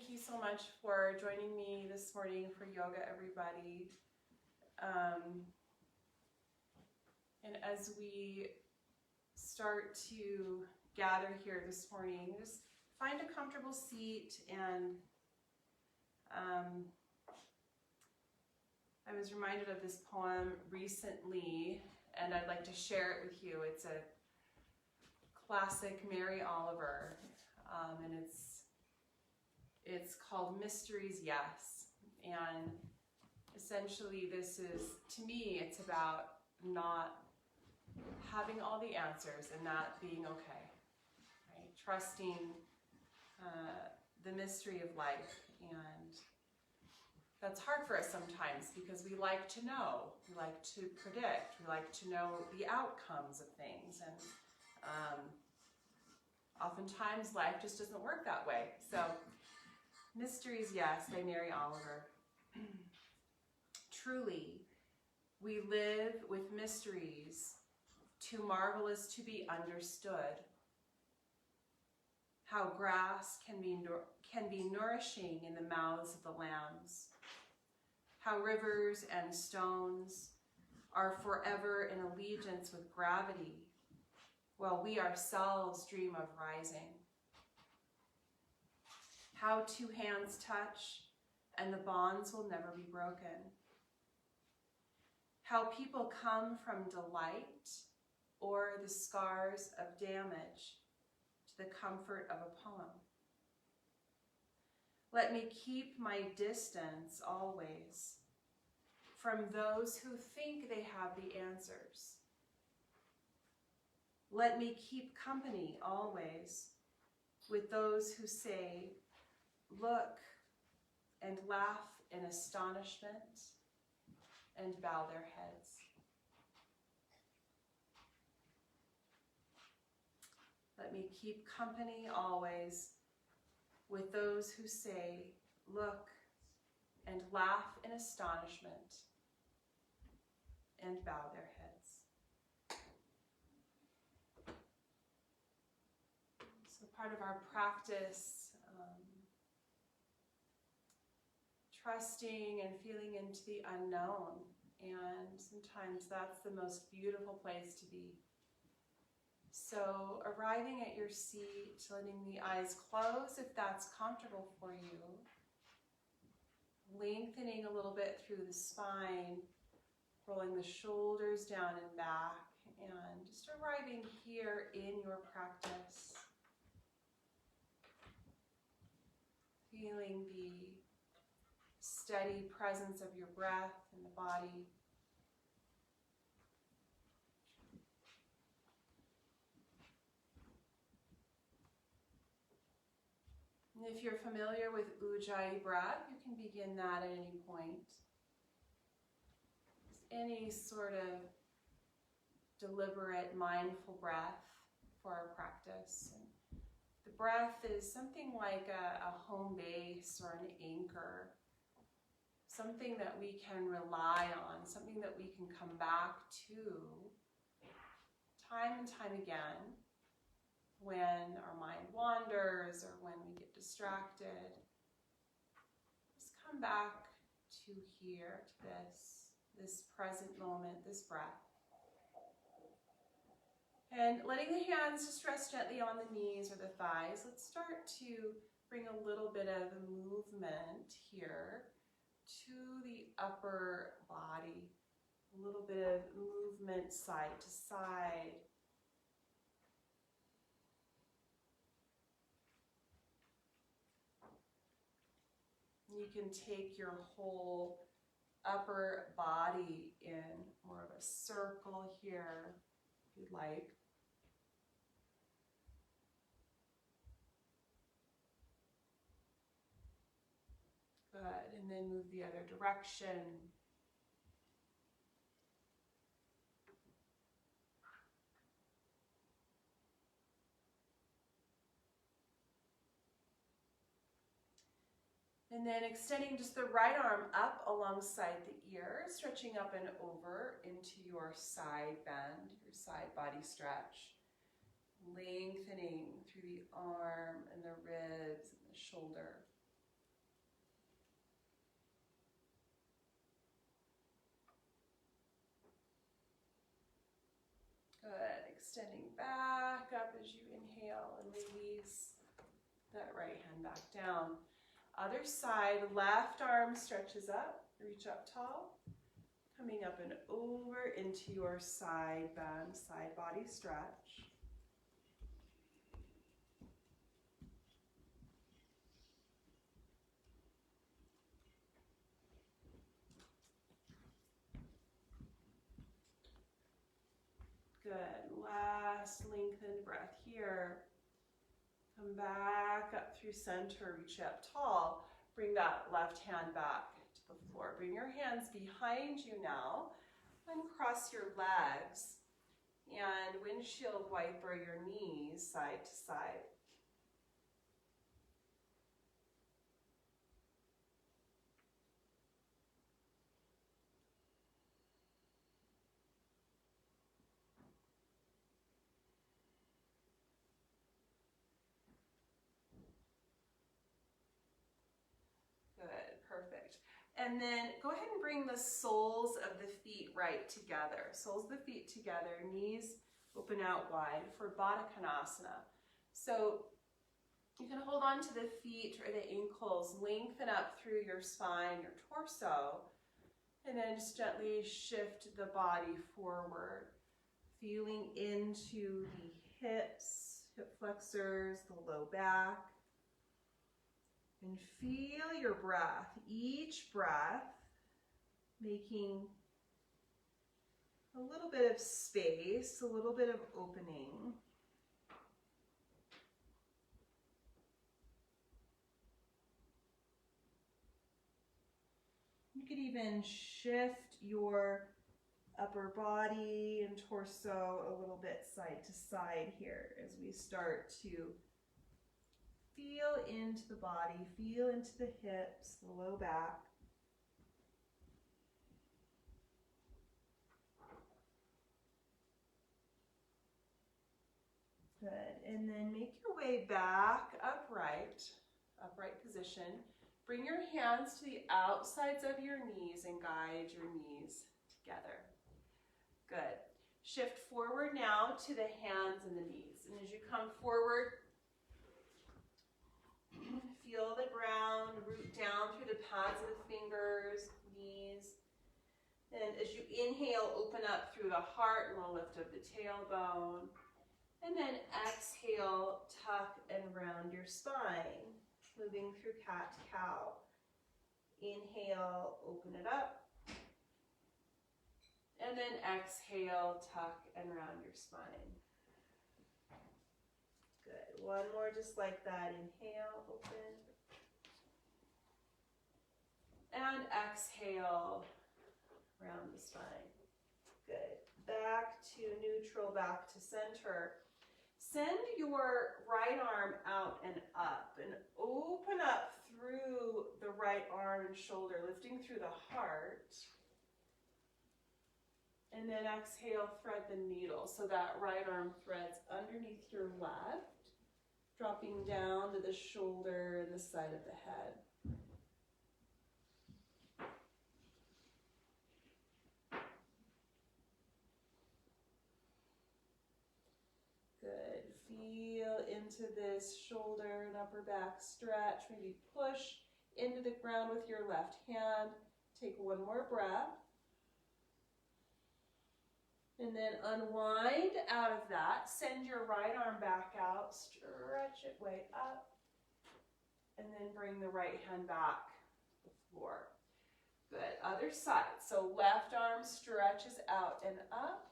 Thank you so much for joining me this morning for yoga, everybody. And as we start to gather here this morning, just find a comfortable seat. And I was reminded of this poem recently, and I'd like to share it with you. It's a classic Mary Oliver, and it's called Mysteries, Yes. And essentially this is, to me, it's about not having all the answers and that being okay, right? Trusting the mystery of life. And that's hard for us sometimes because we like to know, we like to predict, we like to know the outcomes of things. And oftentimes life just doesn't work that way. So, Mysteries, Yes, by Mary Oliver. Truly, we live with mysteries too marvelous to be understood. How grass can be nourishing in the mouths of the lambs. How rivers and stones are forever in allegiance with gravity, while we ourselves dream of rising. How two hands touch and the bonds will never be broken. How people come from delight or the scars of damage to the comfort of a poem. Let me keep my distance always from those who think they have the answers. Let me keep company always with those who say, look, and laugh in astonishment and bow their heads. Let me keep company always with those who say, look, and laugh in astonishment and bow their heads. So part of our practice, trusting and feeling into the unknown. And sometimes that's the most beautiful place to be. So arriving at your seat, letting the eyes close if that's comfortable for you. Lengthening a little bit through the spine, rolling the shoulders down and back, and just arriving here in your practice. Feeling the steady presence of your breath in the body. And if you're familiar with Ujjayi breath, you can begin that at any point. Just any sort of deliberate, mindful breath for our practice. And the breath is something like a home base or an anchor. Something that we can rely on, something that we can come back to time and time again when our mind wanders or when we get distracted. Just come back to here, to this present moment, this breath. And letting the hands just rest gently on the knees or the thighs. Let's start to bring a little bit of movement here to the upper body, a little bit of movement side to side. You can take your whole upper body in more of a circle here, if you'd like. Good, and then move the other direction. And then extending just the right arm up alongside the ear, stretching up and over into your side bend, your side body stretch. Lengthening through the arm and the ribs and the shoulder. hand back down. Other side, left arm stretches up, reach up tall, coming up and over into your side bend, side body stretch. Good. Last lengthened breath here. Come back up through center, reach up tall. Bring that left hand back to the floor. Bring your hands behind you now. Uncross your legs. And windshield wiper your knees side to side. Perfect. And then go ahead and bring the soles of the feet right together. Soles of the feet together, knees open out wide for Badakhanasana. So you can hold on to the feet or the ankles, lengthen up through your spine, your torso, and then just gently shift the body forward, feeling into the hips, hip flexors, the low back. And feel your breath, each breath making a little bit of space, a little bit of opening. You could even shift your upper body and torso a little bit side to side here as we start to feel into the body, feel into the hips, the low back. Good, and then make your way back upright position. Bring your hands to the outsides of your knees and guide your knees together. Good. Shift forward now to the hands and the knees. And as you come forward, feel the ground, root down through the pads of the fingers, knees. And as you inhale, open up through the heart and the lift of the tailbone. And then exhale, tuck and round your spine, moving through cat-cow. Inhale, open it up. And then exhale, tuck and round your spine. Good. One more just like that. Inhale, open. And exhale, round the spine. Good. Back to neutral, back to center. Send your right arm out and up and open up through the right arm and shoulder, lifting through the heart. And then exhale, thread the needle. So that right arm threads underneath your left, dropping down to the shoulder and the side of the head. Good. Feel into this shoulder and upper back stretch. Maybe push into the ground with your left hand. Take one more breath. And then unwind out of that. Send your right arm back out. Stretch it way up. And then bring the right hand back to the floor. Good. Other side. So left arm stretches out and up.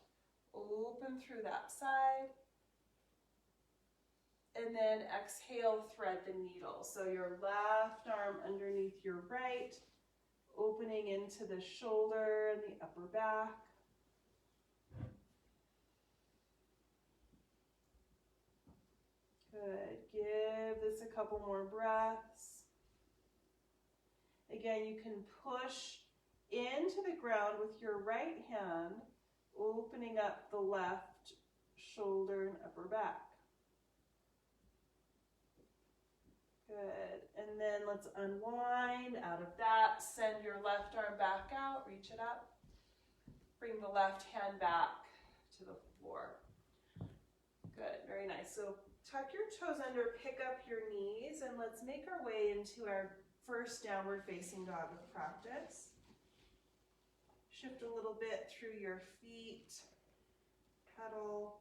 Open through that side. And then exhale, thread the needle. So your left arm underneath your right. Opening into the shoulder and the upper back. Good. Give this a couple more breaths. Again, you can push into the ground with your right hand, opening up the left shoulder and upper back. Good. And then let's unwind out of that. Send your left arm back out, reach it up. Bring the left hand back to the floor. Good, very nice. So tuck your toes under, pick up your knees, and let's make our way into our first downward facing dog practice. Shift a little bit through your feet, pedal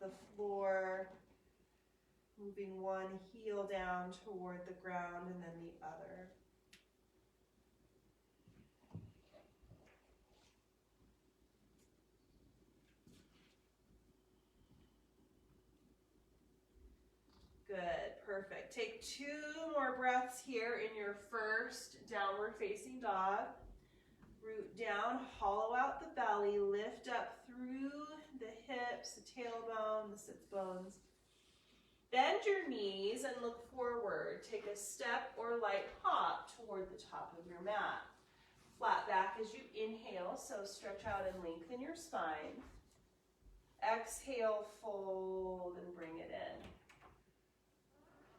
the floor, moving one heel down toward the ground and then the other. Good, perfect. Take 2 more breaths here in your first downward facing dog. Root down, hollow out the belly, lift up through the hips, the tailbone, the sits bones. Bend your knees and look forward. Take a step or light hop toward the top of your mat. Flat back as you inhale, so stretch out and lengthen your spine. Exhale, fold and bring it in.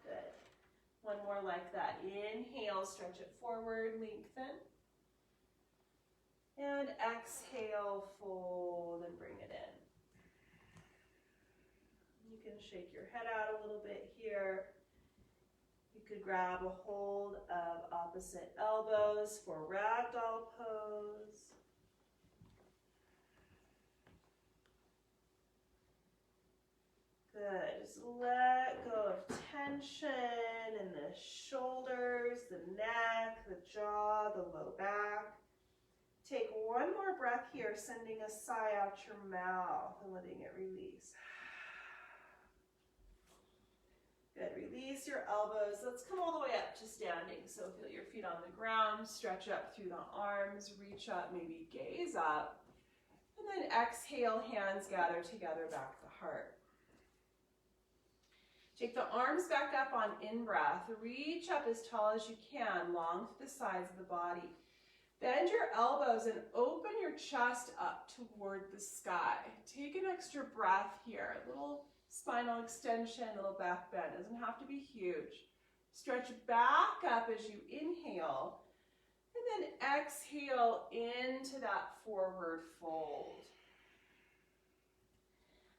Good. One more like that. Inhale, stretch it forward, lengthen. And exhale, fold and bring it in. You can shake your head out a little bit here. You could grab a hold of opposite elbows for ragdoll pose. Good. Just let go of tension in the shoulders, the neck, the jaw, the low back. Take one more breath here, sending a sigh out your mouth and letting it release. Good, release your elbows. Let's come all the way up to standing. So feel your feet on the ground, stretch up through the arms, reach up, maybe gaze up. And then exhale, hands gather together, back to the heart. Take the arms back up on in-breath. Reach up as tall as you can, long to the sides of the body. Bend your elbows and open your chest up toward the sky. Take an extra breath here. A little spinal extension, a little back bend. Doesn't have to be huge. Stretch back up as you inhale. And then exhale into that forward fold.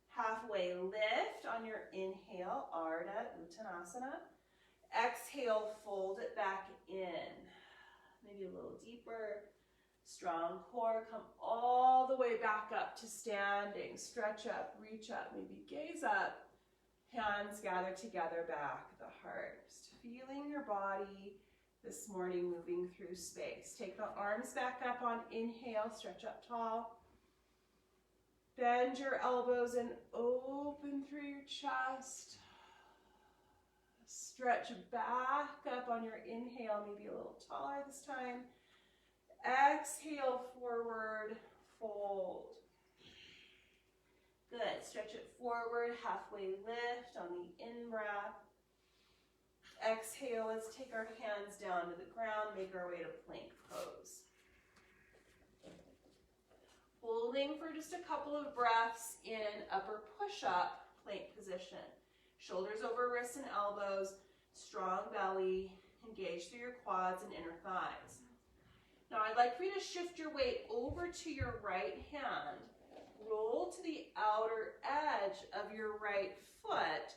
Halfway lift on your inhale, Ardha Uttanasana. Exhale, fold it back in. Maybe a little deeper. Strong core, come all the way back up to standing. Stretch up, reach up, maybe gaze up. Hands gather together, back the heart. Just feeling your body this morning moving through space. Take the arms back up on inhale, stretch up tall. Bend your elbows and open through your chest. Stretch back up on your inhale, maybe a little taller this time. Exhale, forward, fold. Good, stretch it forward, halfway lift on the in-breath. Exhale, let's take our hands down to the ground, make our way to plank pose. Holding for just a couple of breaths in upper push-up plank position. Shoulders over wrists and elbows, strong belly, engage through your quads and inner thighs. Now I'd like for you to shift your weight over to your right hand. Roll to the outer edge of your right foot.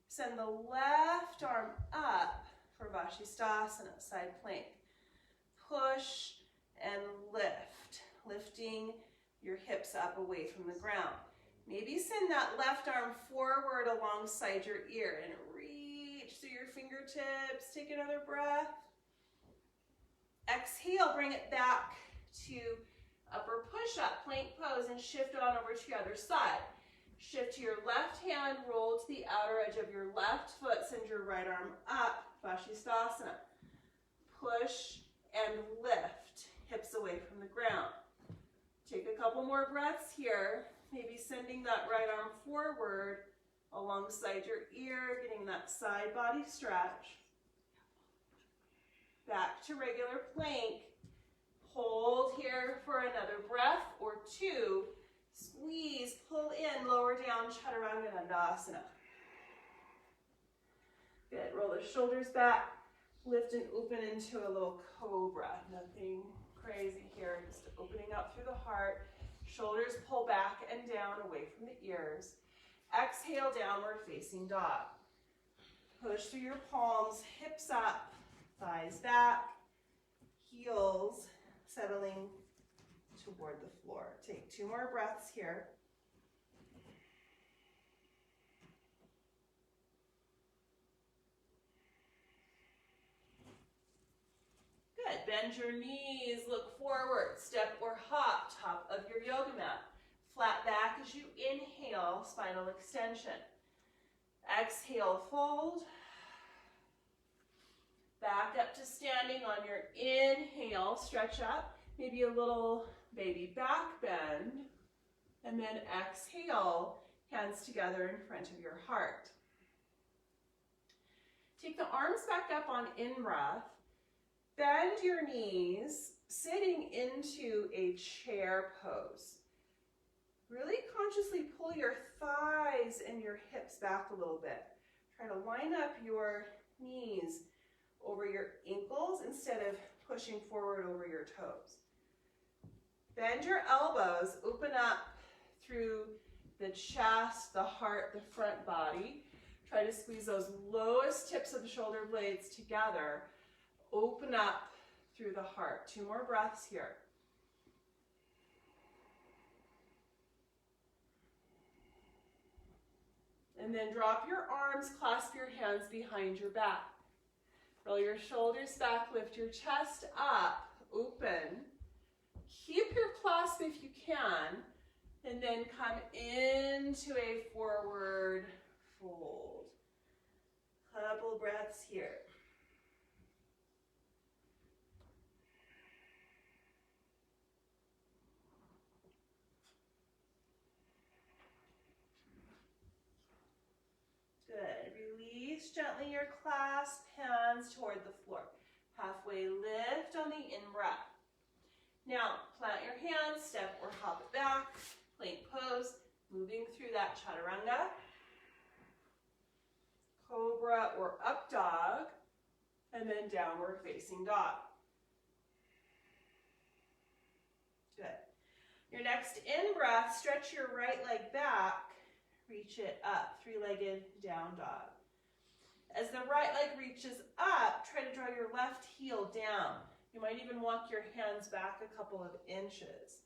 Send the left arm up for Badakhanasana, side plank. Push and lift, lifting your hips up away from the ground. Maybe send that left arm forward alongside your ear and reach through your fingertips. Take another breath. Exhale, bring it back to upper push-up, plank pose, and shift it on over to your other side. Shift to your left hand, roll to the outer edge of your left foot, send your right arm up, Badakhanasana. Push and lift, hips away from the ground. Take a couple more breaths here, maybe sending that right arm forward alongside your ear, getting that side body stretch. Back to regular plank. Hold here for another breath or two. Squeeze, pull in, lower down, Chaturanga Dandasana. Good, roll the shoulders back, lift and open into a little cobra. Nothing crazy here, just opening up through the heart. Shoulders pull back and down away from the ears. Exhale, downward facing dog. Push through your palms, hips up, thighs back, heels settling toward the floor. Take 2 more breaths here. Good. Bend your knees, look forward, step or hop, top of your yoga mat. Flat back as you inhale, spinal extension. Exhale, fold. Back up to standing on your inhale, stretch up, maybe a little baby back bend, and then exhale, hands together in front of your heart. Take the arms back up on in-breath, bend your knees, sitting into a chair pose. Really consciously pull your thighs and your hips back a little bit. Try to line up your knees over your ankles instead of pushing forward over your toes. Bend your elbows, open up through the chest, the heart, the front body. Try to squeeze those lowest tips of the shoulder blades together. Open up through the heart. 2 more breaths here. And then drop your arms, clasp your hands behind your back. Roll your shoulders back, lift your chest up, open. Keep your clasp if you can, and then come into a forward fold. Couple breaths here. Good. Release gently your clasp hands toward the floor. Halfway lift on the in-breath. Now, plant your hands, step or hop it back, plank pose, moving through that chaturanga, cobra or up dog, and then downward facing dog. Good. Your next in-breath, stretch your right leg back, reach it up, 3-legged down dog. As the right leg reaches up, try to draw your left heel down. You might even walk your hands back a couple of inches.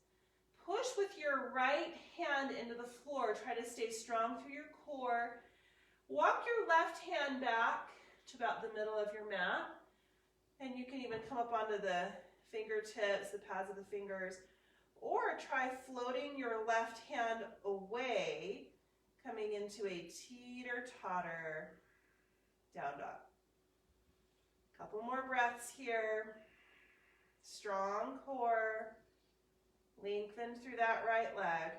Push with your right hand into the floor. Try to stay strong through your core. Walk your left hand back to about the middle of your mat. And you can even come up onto the fingertips, the pads of the fingers, or try floating your left hand away, coming into a teeter-totter down dog. Couple more breaths here. Strong core. Lengthen through that right leg.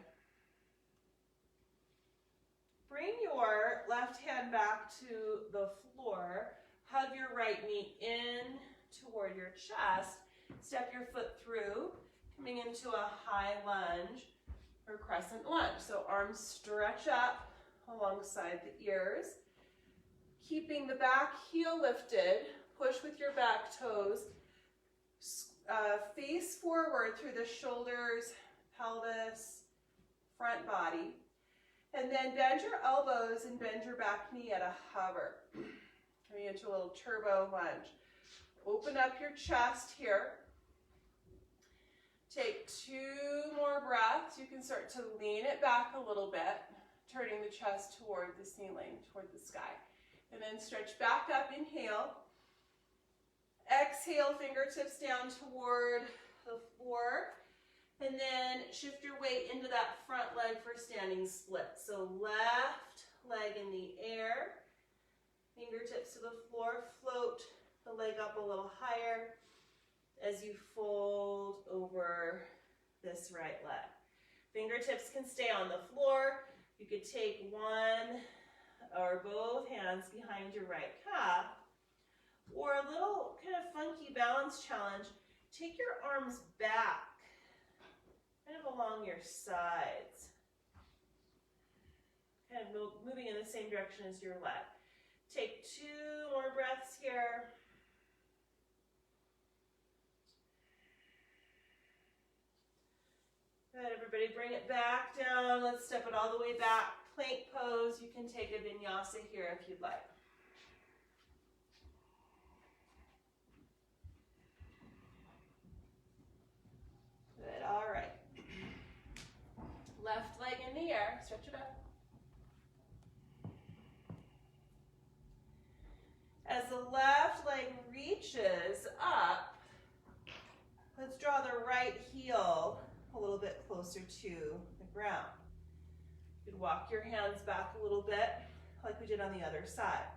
Bring your left hand back to the floor. Hug your right knee in toward your chest. Step your foot through, coming into a high lunge or crescent lunge. So arms stretch up alongside the ears. Keeping the back heel lifted, push with your back toes. Face forward through the shoulders, pelvis, front body. And then bend your elbows and bend your back knee at a hover. Coming into a little turbo lunge. Open up your chest here. Take 2 more breaths. You can start to lean it back a little bit, turning the chest toward the ceiling, toward the sky. And then stretch back up, inhale. Exhale, fingertips down toward the floor. And then shift your weight into that front leg for standing split. So left leg in the air, fingertips to the floor, float the leg up a little higher as you fold over this right leg. Fingertips can stay on the floor. You could take one or both hands behind your right calf, or a little kind of funky balance challenge. Take your arms back, kind of along your sides, kind of moving in the same direction as your leg. Take 2 more breaths here. Good, everybody, bring it back down. Let's step it all the way back plank pose. You can take a vinyasa here if you'd like. Good, all right. Left leg in the air, stretch it up. As the left leg reaches up, let's draw the right heel a little bit closer to the ground. You could walk your hands back a little bit like we did on the other side.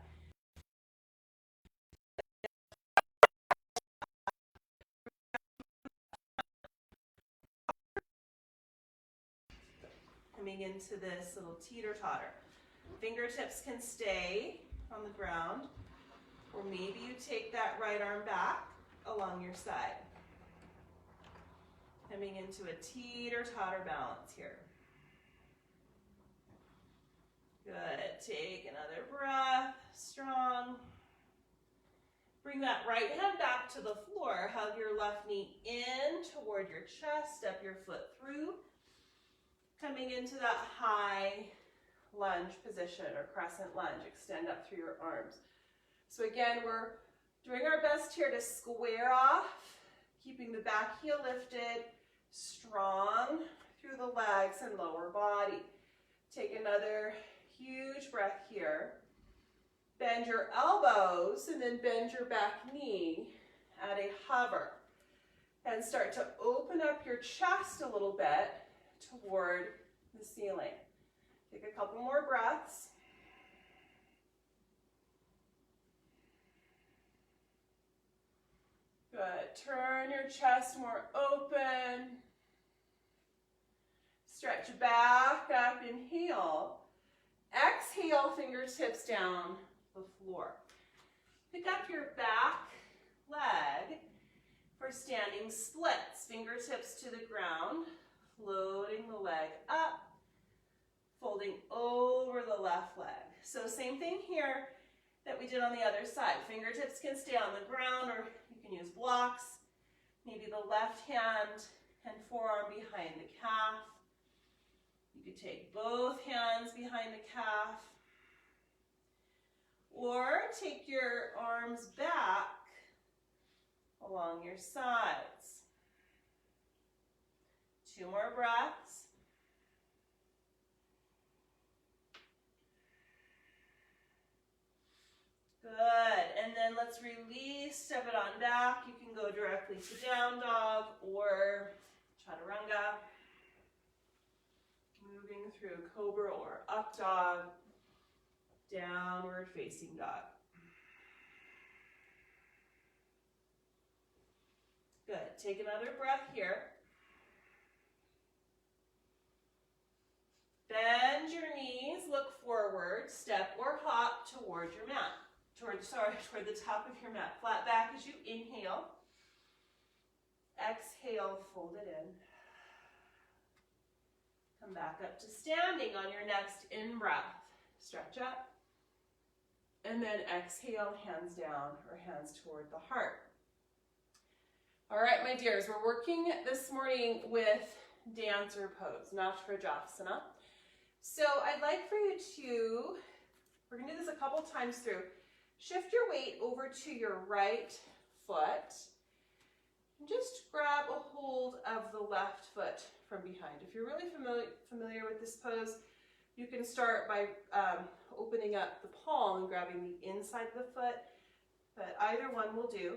Coming into this little teeter-totter. Fingertips can stay on the ground, or maybe you take that right arm back along your side. Coming into a teeter-totter balance here. Good, take another breath, strong. Bring that right hand back to the floor. Hug your left knee in toward your chest, step your foot through. Coming into that high lunge position or crescent lunge, extend up through your arms. So again, we're doing our best here to square off, keeping the back heel lifted, strong through the legs and lower body. Take another huge breath here. Bend your elbows and then bend your back knee at a hover. And start to open up your chest a little bit toward the ceiling. Take a couple more breaths. Good. Turn your chest more open. Stretch back up, inhale. Exhale, fingertips down the floor. Pick up your back leg for standing splits. Fingertips to the ground, floating the leg up, folding over the left leg. So same thing here that we did on the other side. Fingertips can stay on the ground, or you can use blocks. Maybe the left hand and forearm behind the calf. You could take both hands behind the calf. Or take your arms back along your sides. 2 more breaths. Good, and then let's release, step it on back. You can go directly to down dog or chaturanga. Moving through cobra or up dog, downward facing dog. Good, take another breath here. Bend your knees, look forward, step or hop toward your mat. Toward the top of your mat. Flat back as you inhale. Exhale, fold it in. Come back up to standing on your next in-breath. Stretch up. And then exhale, hands down or hands toward the heart. All right, my dears, we're working this morning with dancer pose, Badakhanasana. So I'd like for you to, we're going to do this a couple times through. Shift your weight over to your right foot. And just grab a hold of the left foot from behind. If you're really familiar with this pose, you can start by opening up the palm and grabbing the inside of the foot, but either one will do.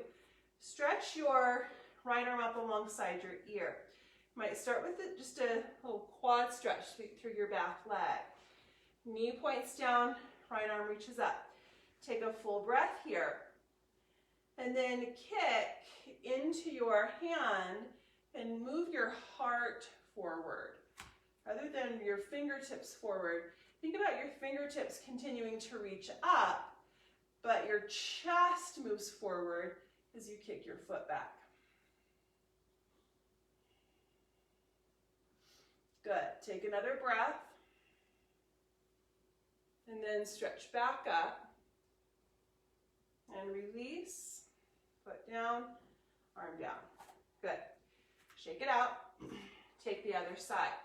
Stretch your right arm up alongside your ear. You might start with just a little quad stretch through your back leg. Knee points down, right arm reaches up. Take a full breath here. And then kick into your hand and move your heart forward. Rather than your fingertips forward, think about your fingertips continuing to reach up, but your chest moves forward as you kick your foot back. Good. Take another breath. And then stretch back up. And release. Foot down, arm down. Good. Shake it out. Take the other side.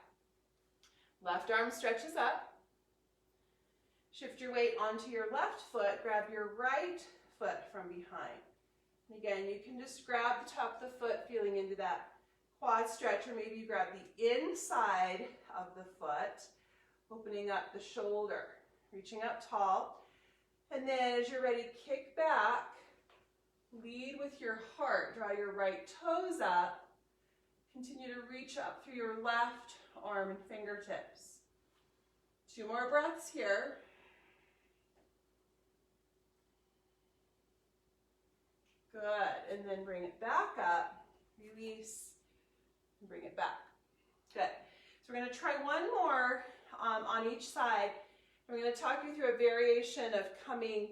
Left arm stretches up. Shift your weight onto your left foot. Grab your right foot from behind. And again, you can just grab the top of the foot, feeling into that quad stretch, or maybe you grab the inside of the foot, opening up the shoulder, reaching up tall. And then as you're ready, kick back, lead with your heart. Draw your right toes up. Continue to reach up through your left arm and fingertips. 2 more breaths here. Good, and then bring it back up, release, and bring it back. Good. So we're going to try one more on each side. We're going to talk you through a variation of coming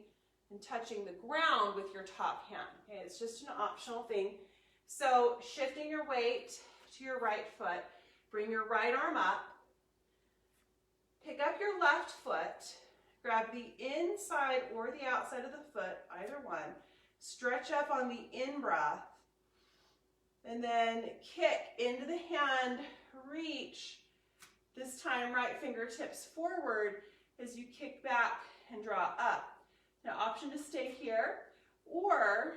and touching the ground with your top hand. Okay, it's just an optional thing. So shifting your weight to your right foot, bring your right arm up, pick up your left foot, grab the inside or the outside of the foot, either one. Stretch up on the in-breath, and then kick into the hand, reach, this time right fingertips forward as you kick back and draw up. Now option to stay here, or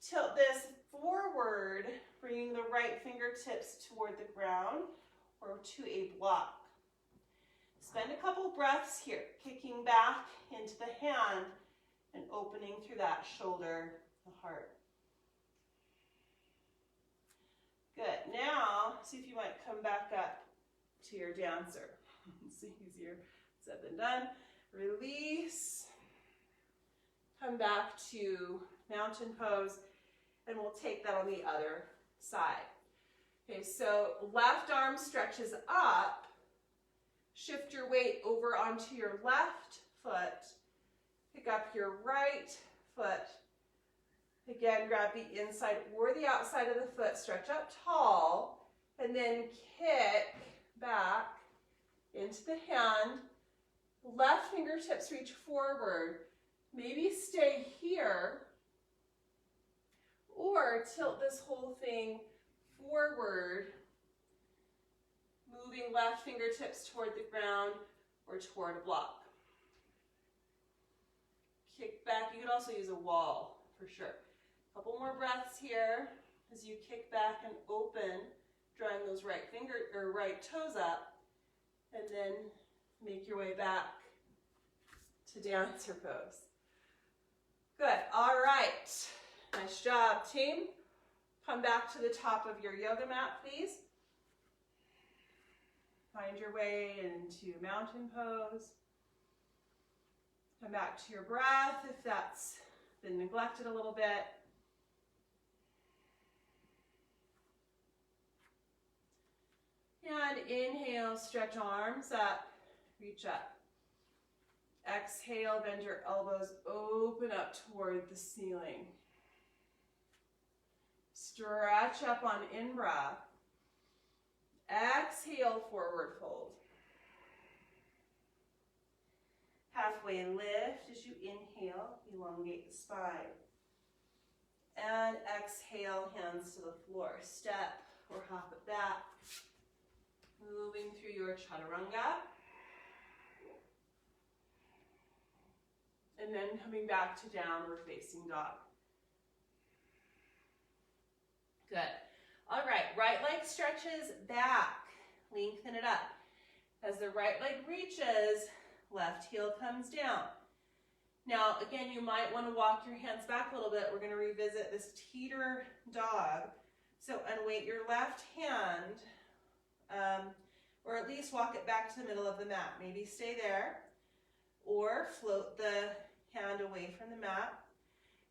tilt this forward, bringing the right fingertips toward the ground or to a block. Spend a couple breaths here, kicking back into the hand, and opening through that shoulder, the heart. Good. Now, see if you might come back up to your dancer. It's easier said than done. Release. Come back to mountain pose, and we'll take that on the other side. Okay, so left arm stretches up. Shift your weight over onto your left foot. Pick up your right foot. Again, grab the inside or the outside of the foot. Stretch up tall. And then kick back into the hand. Left fingertips reach forward. Maybe stay here. Or tilt this whole thing forward. Moving left fingertips toward the ground or toward a block. Kick back. You could also use a wall for sure. A couple more breaths here as you kick back and open, drawing those right toes up, and then make your way back to dancer pose. Good. All right. Nice job, team. Come back to the top of your yoga mat, please. Find your way into mountain pose. Come back to your breath if that's been neglected a little bit. And inhale, stretch arms up, reach up. Exhale, bend your elbows, open up toward the ceiling. Stretch up on in-breath. Exhale, forward fold. Halfway lift as you inhale, elongate the spine. And exhale, hands to the floor. Step or hop it back. Moving through your chaturanga. And then coming back to downward facing dog. Good. All right, right leg stretches back. Lengthen it up. As the right leg reaches, left heel comes down. Now, again, you might want to walk your hands back a little bit. We're going to revisit this teeter dog. So unweight your left hand, or at least walk it back to the middle of the mat. Maybe stay there, or float the hand away from the mat.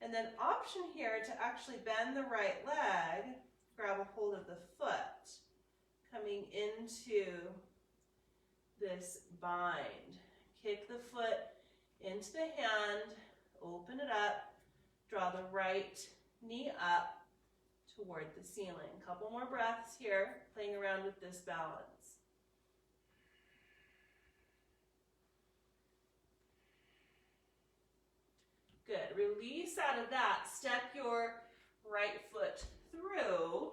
And then option here to actually bend the right leg, grab a hold of the foot, coming into this bind. Kick the foot into the hand, open it up, draw the right knee up toward the ceiling. A couple more breaths here, playing around with this balance. Good. Release out of that. Step your right foot through.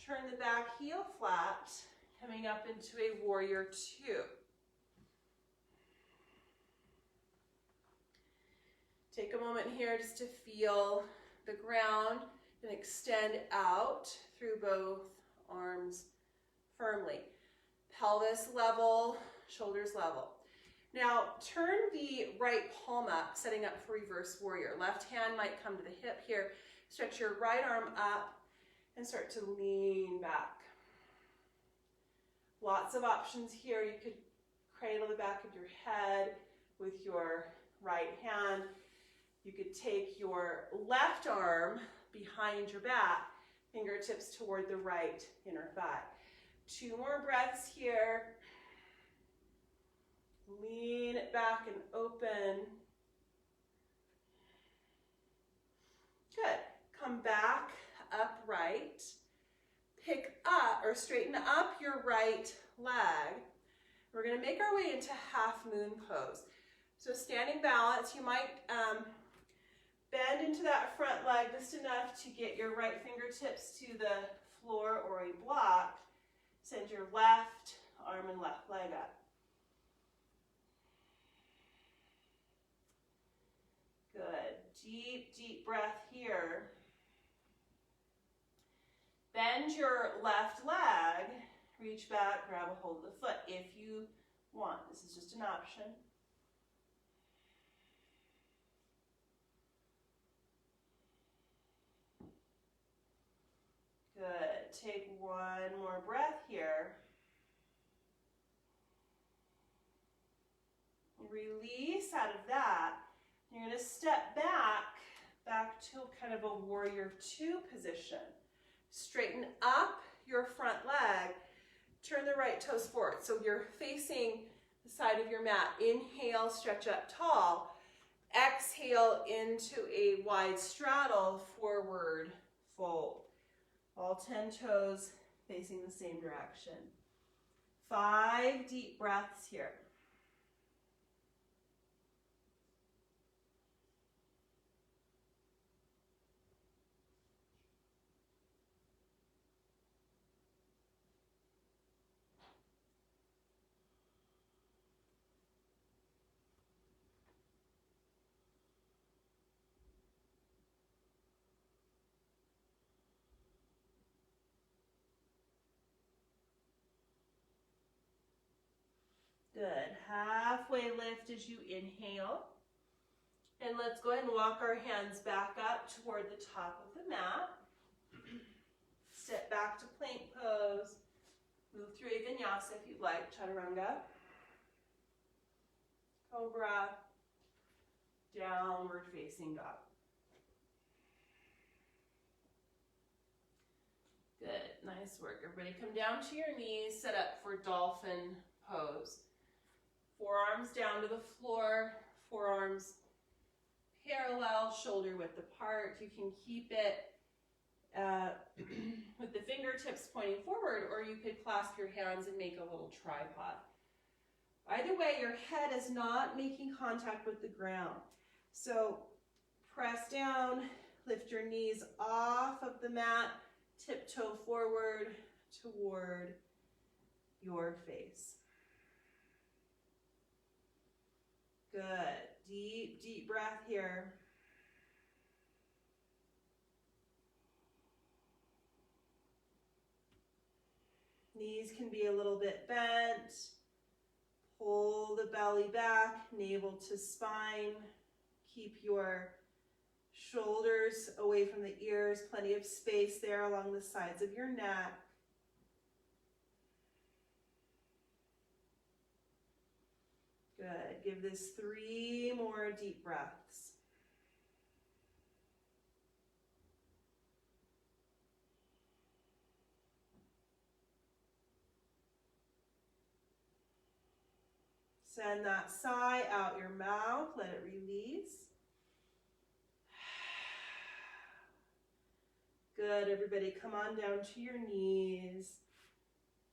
Turn the back heel flat, coming up into a warrior two. Take a moment here just to feel the ground and extend out through both arms firmly. Pelvis level, shoulders level. Now turn the right palm up, setting up for reverse warrior. Left hand might come to the hip here. Stretch your right arm up and start to lean back. Lots of options here. You could cradle the back of your head with your right hand. You could take your left arm behind your back, fingertips toward the right inner thigh. 2 more breaths here. Lean it back and open. Good. Come back upright. Pick up or straighten up your right leg. We're going to make our way into half moon pose. So standing balance, you might bend into that front leg just enough to get your right fingertips to the floor or a block. Send your left arm and left leg up. Good. Deep, deep breath here. Bend your left leg. Reach back, grab a hold of the foot if you want. This is just an option. Good. Take 1 more breath here. Release out of that. You're going to step back to kind of a warrior 2 position. Straighten up your front leg. Turn the right toes forward. So you're facing the side of your mat. Inhale, stretch up tall. Exhale into a wide straddle, forward fold. All 10 toes facing the same direction. 5 deep breaths here. Good. Halfway lift as you inhale. And let's go ahead and walk our hands back up toward the top of the mat. Step back to plank pose. Move through a vinyasa if you'd like, chaturanga. Cobra. Downward facing dog. Good. Nice work. Everybody come down to your knees. Set up for dolphin pose. Forearms down to the floor, forearms parallel, shoulder width apart. You can keep it with the fingertips pointing forward, or you could clasp your hands and make a little tripod. Either way, your head is not making contact with the ground. So press down, lift your knees off of the mat, tiptoe forward toward your face. Good. Deep, deep breath here. Knees can be a little bit bent. Pull the belly back, navel to spine. Keep your shoulders away from the ears. Plenty of space there along the sides of your neck. Good. Give this 3 more deep breaths. Send that sigh out your mouth. Let it release. Good. Everybody come on down to your knees.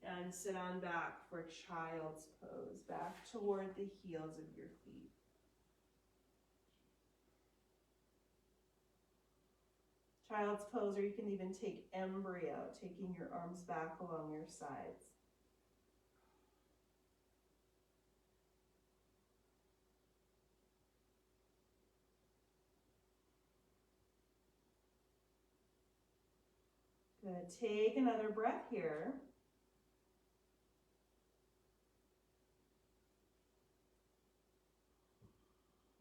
And sit on back for child's pose, back toward the heels of your feet. Child's pose, or you can even take embryo, taking your arms back along your sides. Good. Take another breath here.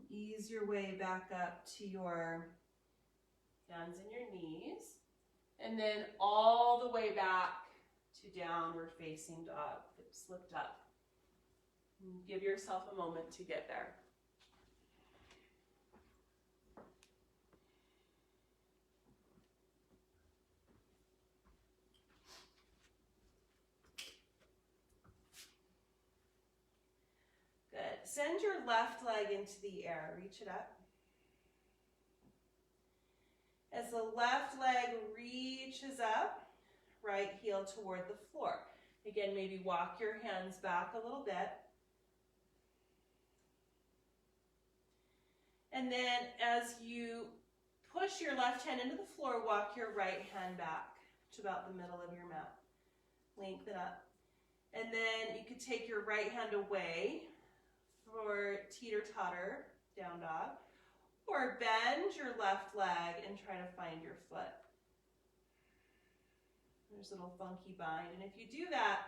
Ease your way back up to your hands and your knees. And then all the way back to downward facing dog. Hips lift up. And give yourself a moment to get there. Good. Send your left leg into the air. Reach it up. As the left leg reaches up, right heel toward the floor. Again, maybe walk your hands back a little bit. And then as you push your left hand into the floor, walk your right hand back to about the middle of your mat. Lengthen up. And then you could take your right hand away for teeter-totter, down dog. Or bend your left leg and try to find your foot. There's a little funky bind. And if you do that,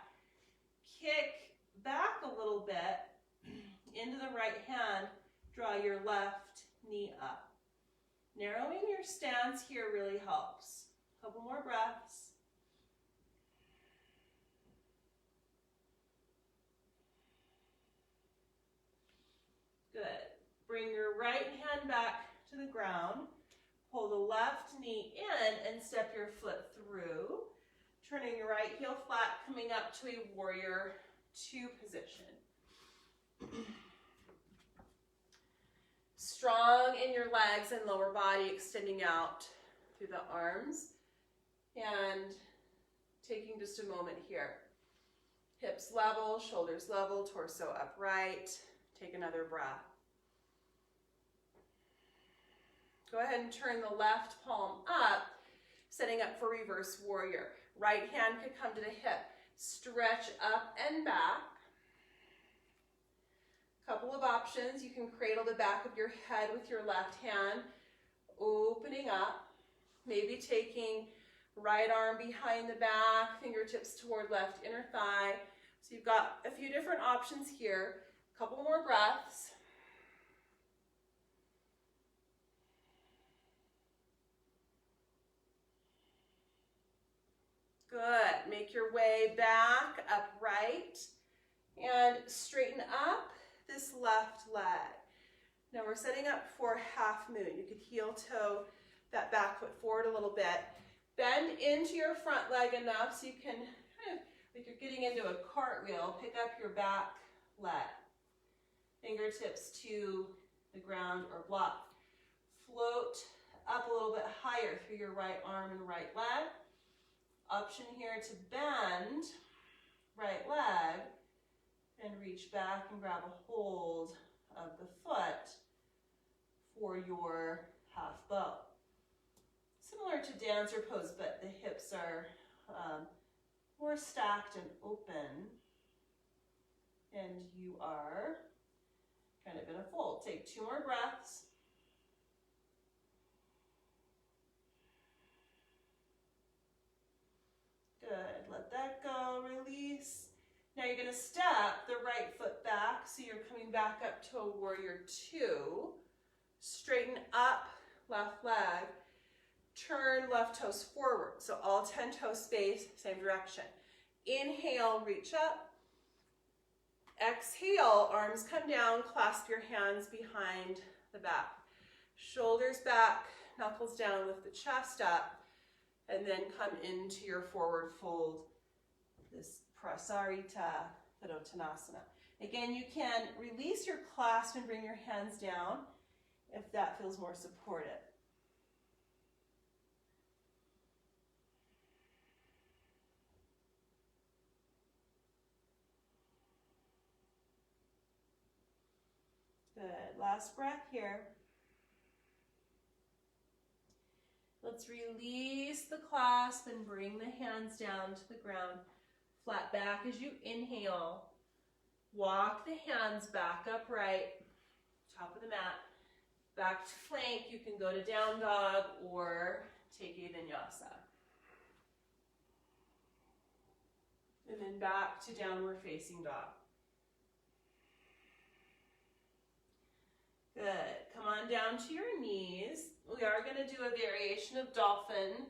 kick back a little bit into the right hand, draw your left knee up. Narrowing your stance here really helps. A couple more breaths. Good. Bring your right hand back to the ground. Pull the left knee in and step your foot through. Turning your right heel flat, coming up to a warrior two position. Strong in your legs and lower body, extending out through the arms. And taking just a moment here. Hips level, shoulders level, torso upright. Take another breath. Go ahead and turn the left palm up, setting up for reverse warrior. Right hand could come to the hip. Stretch up and back. Couple of options. You can cradle the back of your head with your left hand, opening up. Maybe taking right arm behind the back, fingertips toward left inner thigh. So you've got a few different options here. Couple more breaths. Good. Make your way back upright and straighten up this left leg. Now we're setting up for half moon. You could heel toe that back foot forward a little bit. Bend into your front leg enough so you can, kind of like you're getting into a cartwheel, pick up your back leg. Fingertips to the ground or block. Float up a little bit higher through your right arm and right leg. Option here to bend right leg and reach back and grab a hold of the foot for your half bow. Similar to dancer pose, but the hips are more stacked and open, and you are kind of in a fold. Take two more breaths. Good. Let that go. Release. Now you're going to step the right foot back, so you're coming back up to a warrior two. Straighten up left leg. Turn left toes forward. So all 10 toes space, same direction. Inhale, reach up. Exhale, arms come down, clasp your hands behind the back. Shoulders back, knuckles down, lift the chest up, and then come into your forward fold, this Prasarita Padottanasana. Again, you can release your clasp and bring your hands down if that feels more supportive. Good. Last breath here. Let's release the clasp and bring the hands down to the ground. Flat back as you inhale. Walk the hands back upright, top of the mat. Back to plank. You can go to down dog or take a vinyasa. And then back to downward facing dog. Good. Come on down to your knees. We are going to do a variation of dolphin.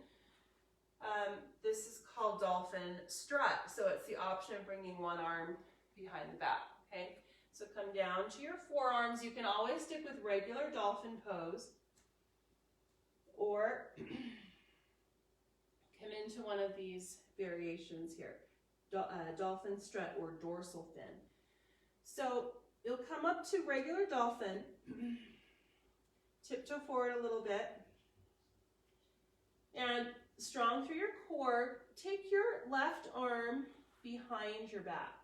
This is called Dolphin Strut. So it's the option of bringing one arm behind the back. Okay. So come down to your forearms. You can always stick with regular dolphin pose, or come into one of these variations here, dolphin strut or dorsal fin. So you'll come up to regular dolphin, tiptoe forward a little bit, and strong through your core, take your left arm behind your back.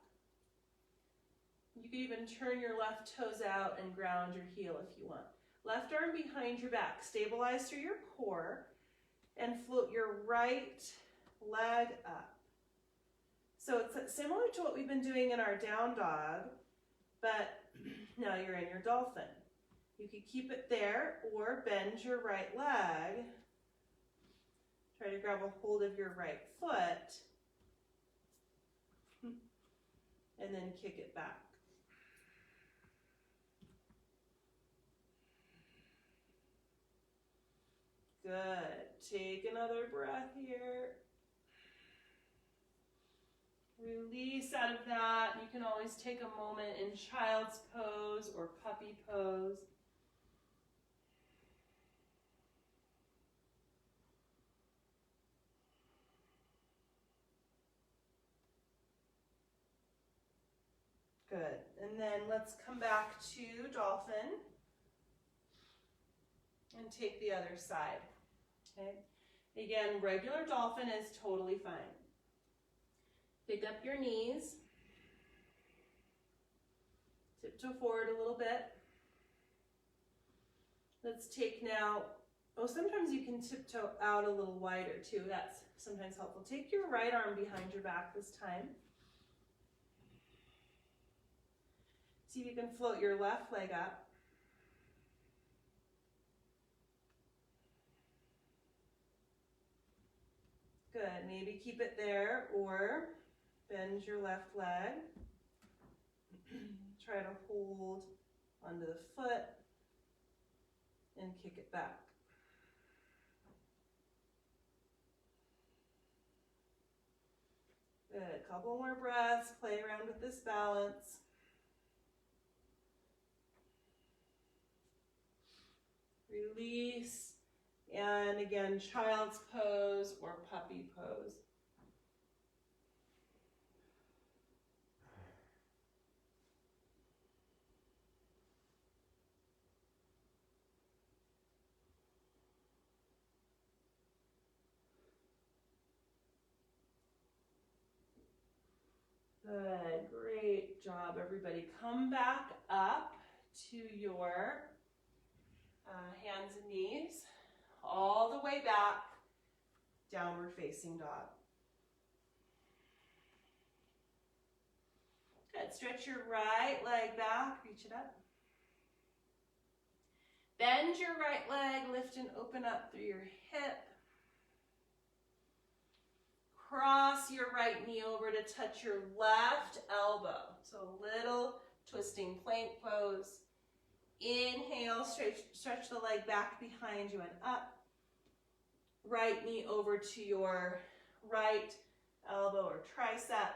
You can even turn your left toes out and ground your heel if you want. Left arm behind your back, stabilize through your core, and float your right leg up. So it's similar to what we've been doing in our down dog, but now you're in your dolphin. You could keep it there or bend your right leg. Try to grab a hold of your right foot and then kick it back. Good. Take another breath here. Release out of that. You can always take a moment in child's pose or puppy pose. Good. And then let's come back to dolphin and take the other side. Okay. Again, regular dolphin is totally fine. Pick up your knees. Tiptoe forward a little bit. Let's take now, sometimes you can tiptoe out a little wider too. That's sometimes helpful. Take your right arm behind your back this time. See if you can float your left leg up. Good. Maybe keep it there or bend your left leg. Try to hold onto the foot and kick it back. Good. Couple more breaths. Play around with this balance. Release. And again, child's pose or puppy pose. Good, great job, everybody. Come back up to your hands and knees, all the way back, downward facing dog. Good, stretch your right leg back, reach it up. Bend your right leg, lift and open up through your hip. Cross your right knee over to touch your left elbow. So a little twisting plank pose. Inhale, stretch the leg back behind you and up. Right knee over to your right elbow or tricep.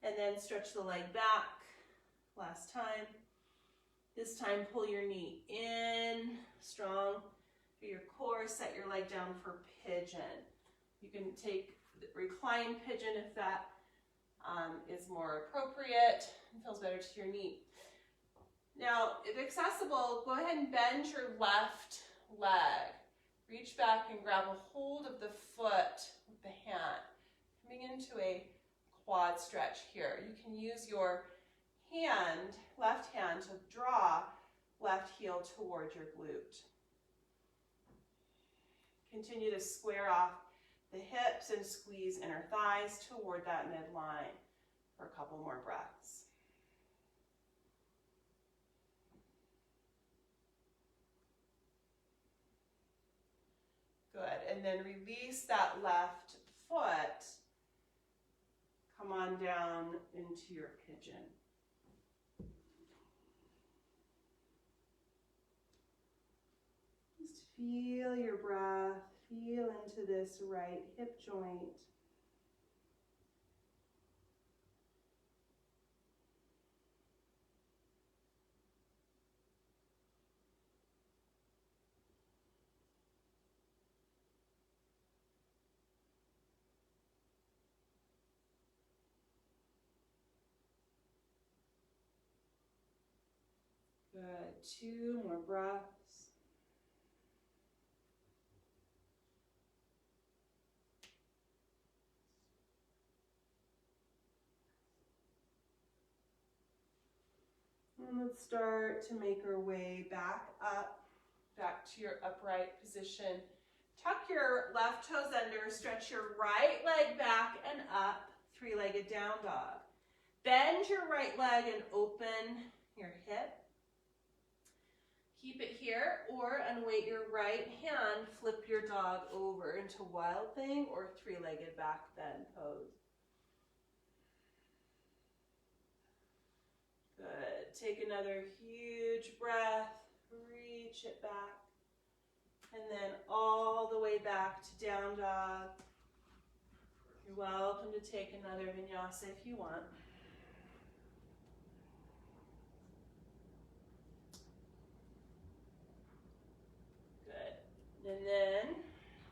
And then stretch the leg back. Last time. This time pull your knee in, strong through your core. Set your leg down for pigeon. You can take recline pigeon if that is more appropriate and feels better to your knee. Now, if accessible, go ahead and bend your left leg. Reach back and grab a hold of the foot with the hand. Coming into a quad stretch here. You can use your hand, left hand, to draw left heel towards your glute. Continue to square off the hips and squeeze inner thighs toward that midline for a couple more breaths. Good, and then release that left foot. Come come on down into your pigeon. Just feel your breath, feel into this right hip joint. Good, 2 more breaths. And let's start to make our way back up, back to your upright position. Tuck your left toes under, stretch your right leg back and up, 3-legged down dog. Bend your right leg and open your hip. Keep it here, or unweight your right hand, flip your dog over into wild thing or 3-legged back bend pose. Good. Take another huge breath, reach it back, and then all the way back to down dog. You're welcome to take another vinyasa if you want. Good. And then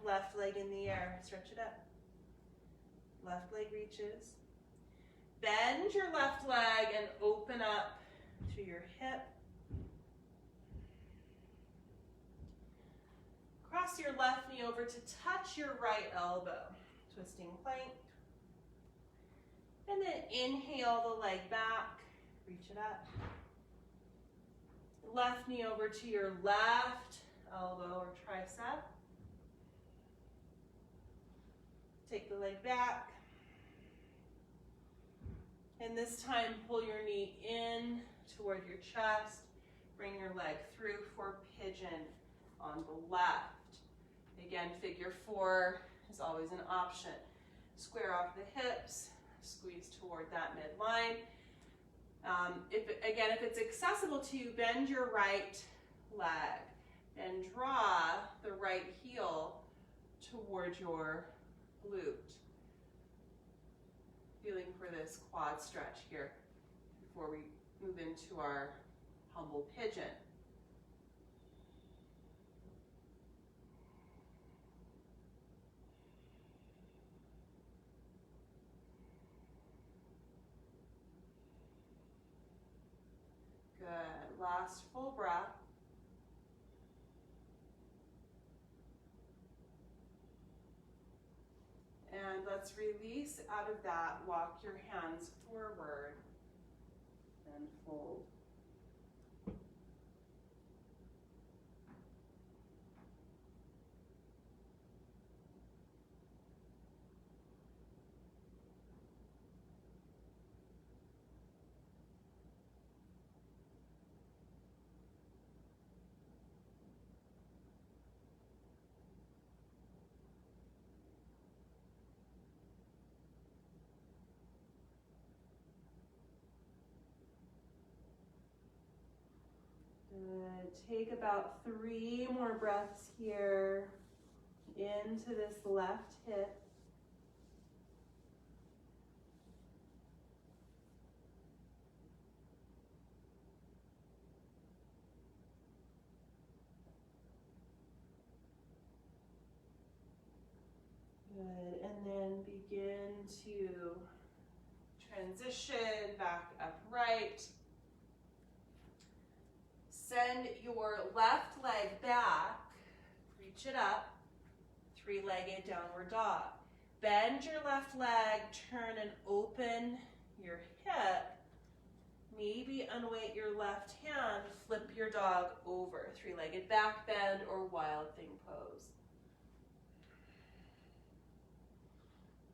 left leg in the air, stretch it up. Left leg reaches. Bend your left leg and open up to your hip. Cross your left knee over to touch your right elbow. Twisting plank. And then inhale the leg back, reach it up. Left knee over to your left elbow or tricep. Take the leg back. And this time, pull your knee in toward your chest. Bring your leg through for pigeon on the left. Again, figure 4 is always an option. Square off the hips, squeeze toward that midline. If it's accessible to you, bend your right leg and draw the right heel toward your glute. Feeling for this quad stretch here before we move into our humble pigeon. Good. Last full breath. And let's release out of that. Walk your hands forward and fold. Good. Take about 3 more breaths here into this left hip. Good. And then begin to transition back upright. Send your left leg back, reach it up, 3-legged downward dog. Bend your left leg, turn and open your hip. Maybe unweight your left hand, flip your dog over, 3-legged back bend or wild thing pose.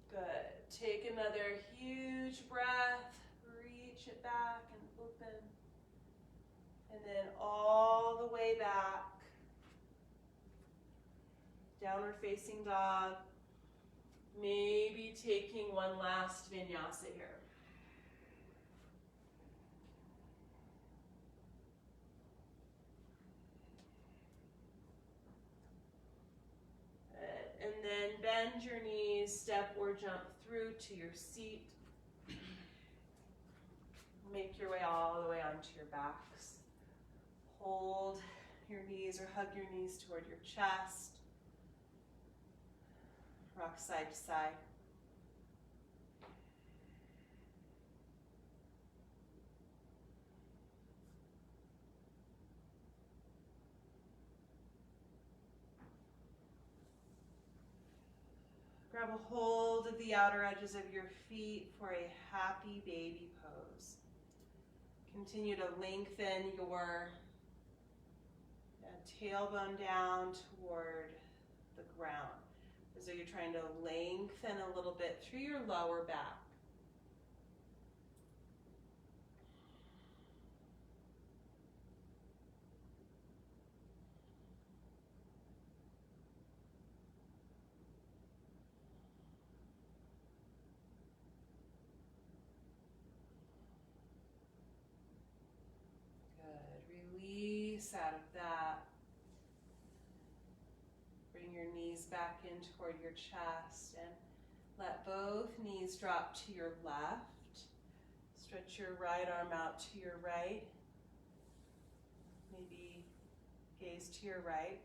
Good. Take another huge breath, reach it back and open. And then all the way back, downward facing dog. Maybe taking one last vinyasa here. And then bend your knees, step or jump through to your seat. Make your way all the way onto your backs. Hold your knees or hug your knees toward your chest. Rock side to side. Grab a hold of the outer edges of your feet for a happy baby pose. Continue to lengthen your tailbone down toward the ground, as though you're trying to lengthen a little bit through your lower back. Release out of that. Bring your knees back in toward your chest and let both knees drop to your left. Stretch your right arm out to your right. Maybe gaze to your right.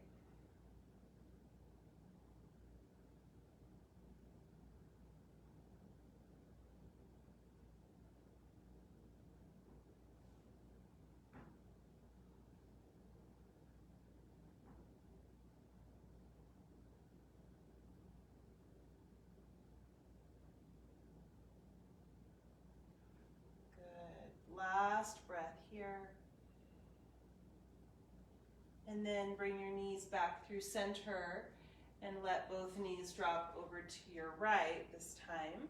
Last breath here. And then bring your knees back through center and let both knees drop over to your right this time.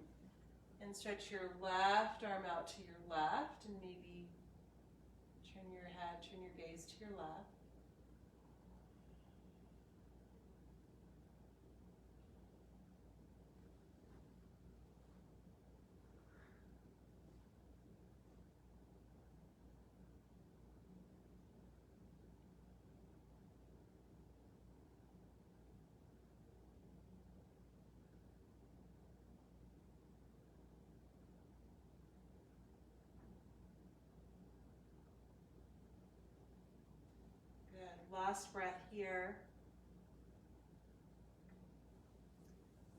And stretch your left arm out to your left and maybe turn your head, turn your gaze to your left. Last breath here.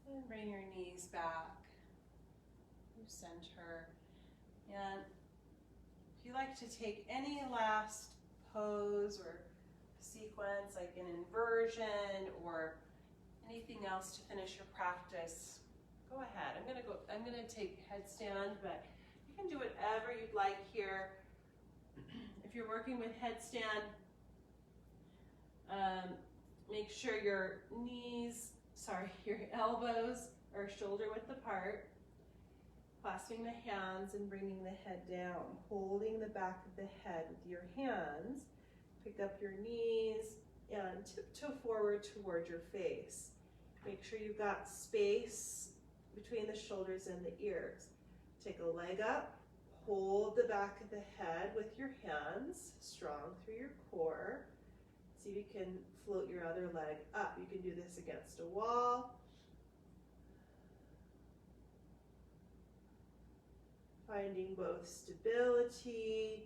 And bring your knees back through center. And if you like to take any last pose or sequence, like an inversion or anything else to finish your practice, go ahead. I'm gonna take headstand, but you can do whatever you'd like here. If you're working with headstand, make sure your elbows are shoulder width apart, clasping the hands and bringing the head down, holding the back of the head with your hands. Pick up your knees and tiptoe forward toward your face. Make sure you've got space between the shoulders and the ears. Take a leg up, hold the back of the head with your hands, strong through your core. See if you can float your other leg up. You can do this against a wall. Finding both stability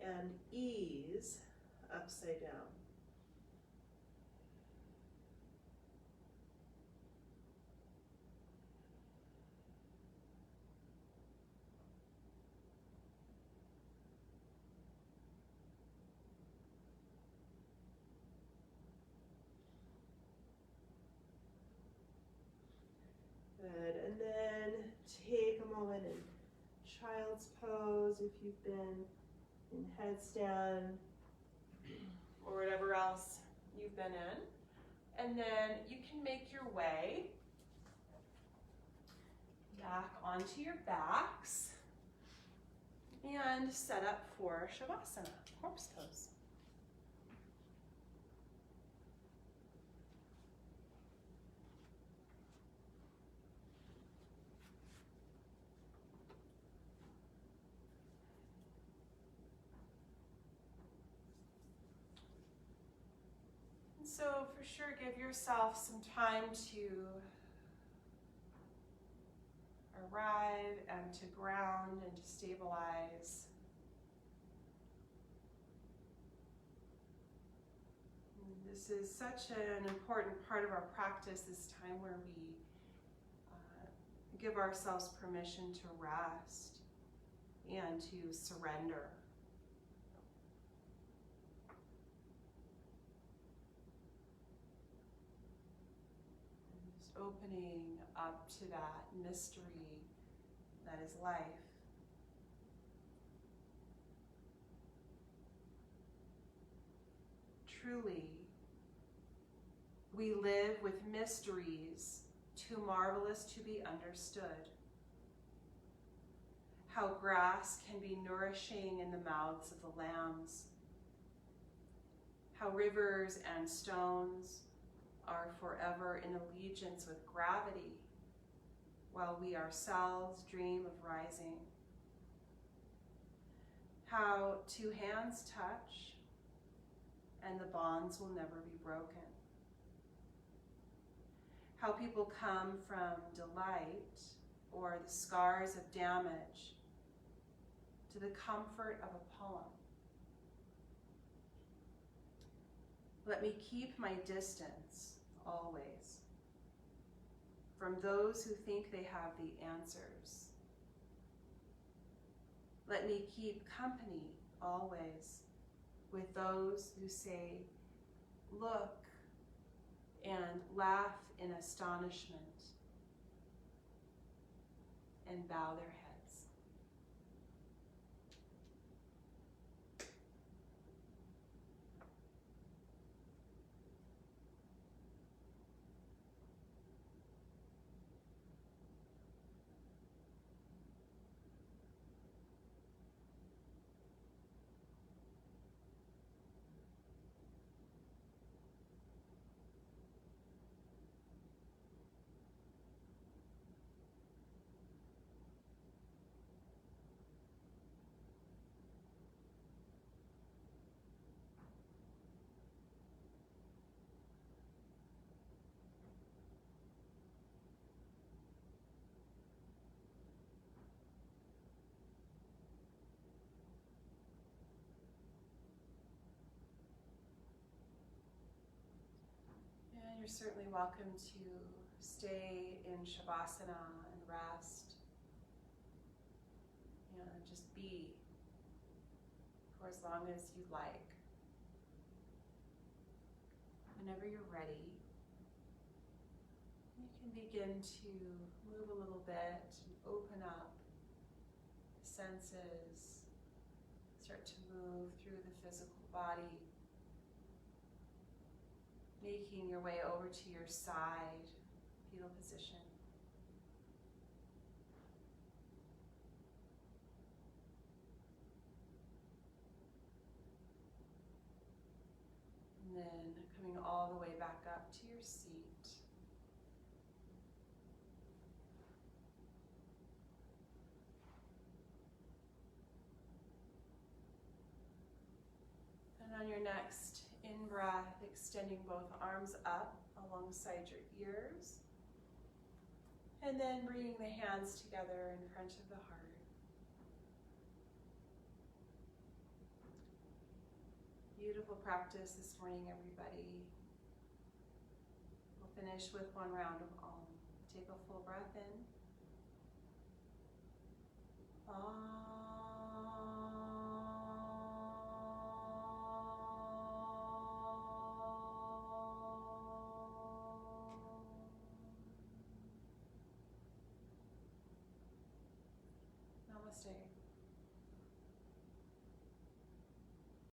and ease upside down. Good, and then take a moment in child's pose if you've been in headstand or whatever else you've been in. And then you can make your way back onto your backs and set up for Shavasana, corpse pose. So for sure, give yourself some time to arrive and to ground and to stabilize. And this is such an important part of our practice, this time where we give ourselves permission to rest and to surrender. Opening up to that mystery that is life. Truly, we live with mysteries too marvelous to be understood. How grass can be nourishing in the mouths of the lambs. How rivers and stones are forever in allegiance with gravity, while we ourselves dream of rising. How two hands touch, and the bonds will never be broken. How people come from delight or the scars of damage to the comfort of a poem. Let me keep my distance always from those who think they have the answers. Let me keep company always with those who say, look, and laugh in astonishment and bow their heads. And you're certainly welcome to stay in Shavasana and rest and just be for as long as you like. Whenever you're ready, you can begin to move a little bit and open up the senses, start to move through the physical body, making your way over to your side, fetal position. And then coming all the way back up to your seat. And on your next in-breath, extending both arms up alongside your ears. And then bringing the hands together in front of the heart. Beautiful practice this morning, everybody. We'll finish with one round of Om. Take a full breath in. Om.